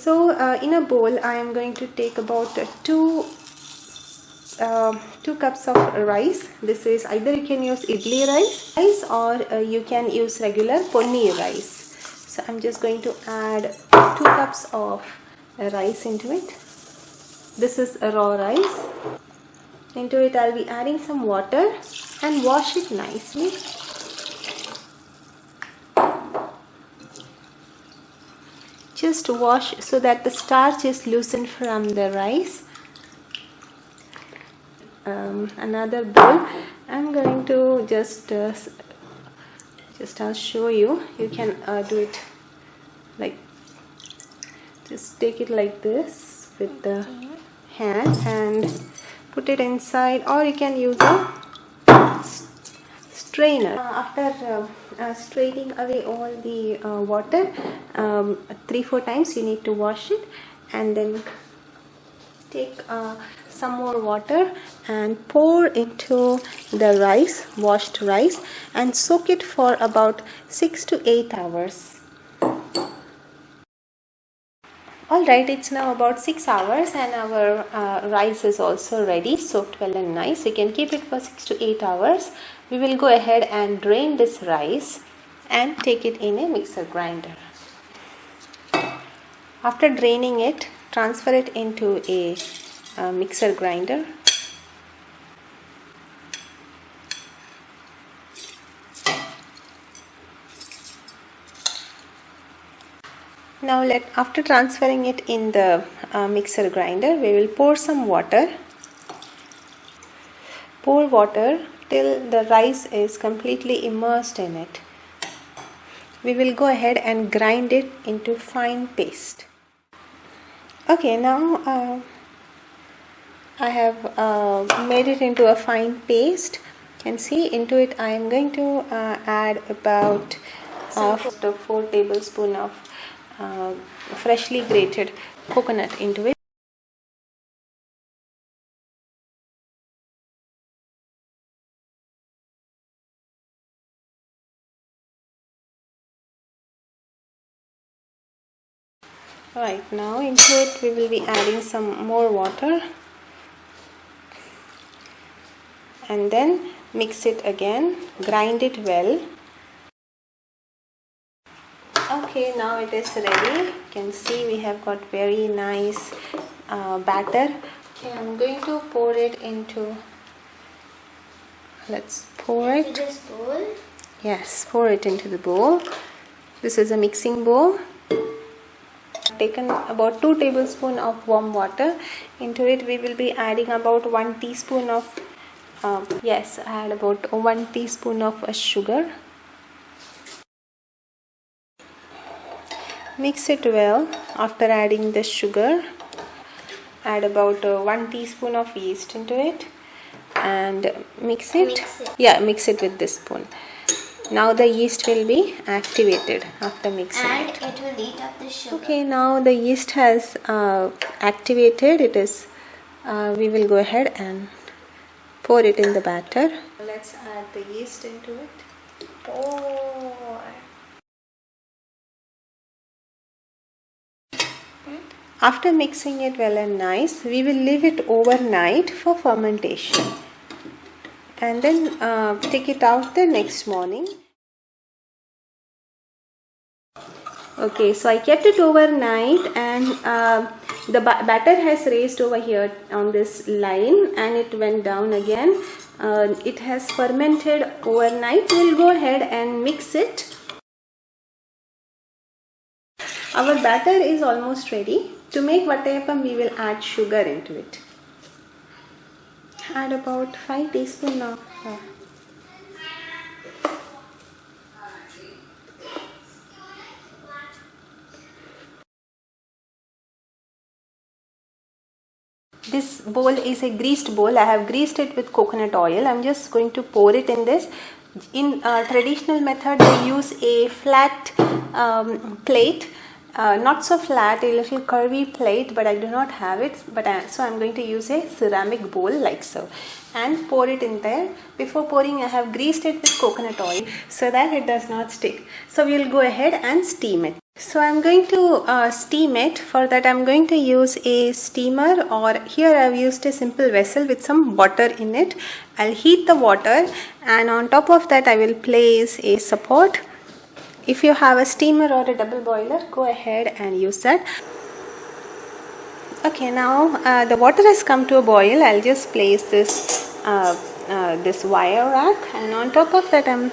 So in a bowl I am going to take about 2 cups of rice. This is either you can use idli rice or you can use regular ponni rice. So I'm just going to add 2 cups of rice into it. This is a raw rice. Into it I'll be adding some water and wash it nicely. Just wash so that the starch is loosened from the rice. Another bowl. I'm going to just I'll show you. You can do it like, just take it like this with the hand and put it inside, or you can use a strainer. After straining away all the water 3-4 times, you need to wash it, and then take some more water and pour into the rice, washed rice, and soak it for about 6 to 8 hours. Alright, it's now about 6 hours and our rice is also ready, soaked well and nice. You can keep it for 6 to 8 hours. We will go ahead and drain this rice and take it in a mixer grinder. After draining it, transfer it into a mixer grinder. Now after transferring it in the mixer grinder, we will pour some water. Pour water till the rice is completely immersed in it. We will go ahead and grind it into fine paste. Okay, now I have made it into a fine paste. You can see into it I am going to add about 4 tablespoons of freshly grated coconut into it. Right, now into it we will be adding some more water and then mix it again, grind it well. Okay, now it is ready. You can see we have got very nice batter. Okay, I'm going to pour it into, let's pour it. This bowl? Yes, pour it into the bowl. This is a mixing bowl. Taken about 2 tablespoons of warm water. Into it we will be adding about 1 teaspoon of add about 1 teaspoon of sugar. Mix it well. After adding the sugar, add about 1 teaspoon of yeast into it and mix it. Yeah, mix it with this spoon. Now the yeast will be activated after mixing it. And it will eat up the sugar. Okay, now the yeast has activated. It is. We will go ahead and pour it in the batter. Let's add the yeast into it. Pour. After mixing it well and nice, we will leave it overnight for fermentation and then take it out the next morning. Okay, so I kept it overnight and the batter has raised over here on this line and it went down again. It has fermented overnight. We'll go ahead and mix it. Our batter is almost ready. To make Appam, we will add sugar into it. Add about 5 teaspoons of This bowl is a greased bowl. I have greased it with coconut oil. I'm just going to pour it in this. In traditional method, they use a flat plate. Not so flat, a little curvy plate, but I do not have it. So I'm going to use a ceramic bowl like so and pour it in there. Before pouring, I have greased it with coconut oil so that it does not stick. So we'll go ahead and steam it. So I'm going to steam it. For that I'm going to use a steamer, or here I've used a simple vessel with some water in it. I'll heat the water, and on top of that I will place a support. If you have a steamer or a double boiler, go ahead and use that. Okay, now the water has come to a boil. I'll just place this this wire rack, and on top of that I'm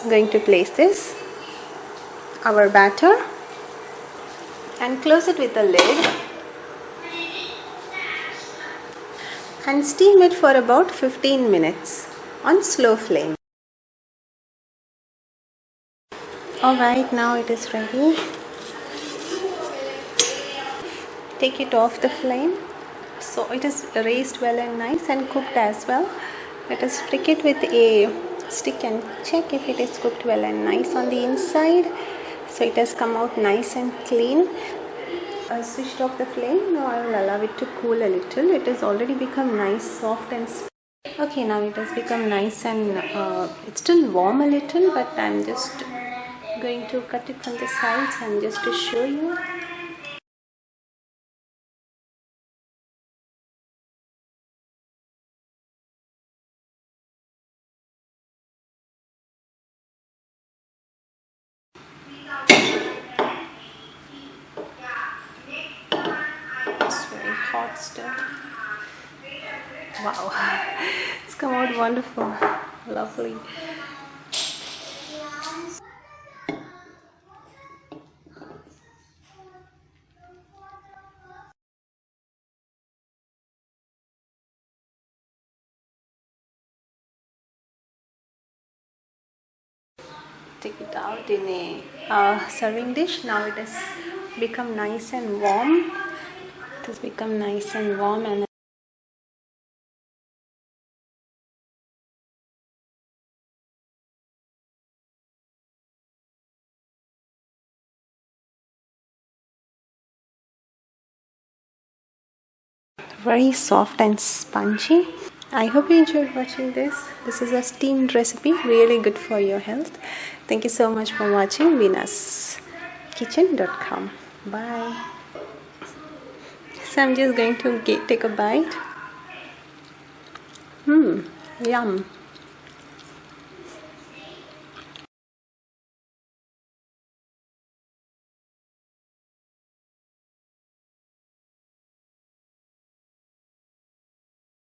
going to place our batter and close it with a lid and steam it for about 15 minutes on slow flame. Alright, now it is ready. Take it off the flame. So it is raised well and nice and cooked as well. Let us prick it with a stick and check if it is cooked well and nice on the inside. So it has come out nice and clean. I switched off the flame. Now I will allow it to cool a little. It has already become nice, soft and okay, now it has become nice and it's still warm a little, but I'm just going to cut it from the sides and just to show you. It's very hot still. Wow, it's come out wonderful, lovely. Take it out in a serving dish. Now it has become nice and warm. It has become nice and warm, and very soft and spongy. I hope you enjoyed watching this. This is a steamed recipe, really good for your health. Thank you so much for watching veenaskitchen.com. Bye. So I'm just going to take a bite. Yum.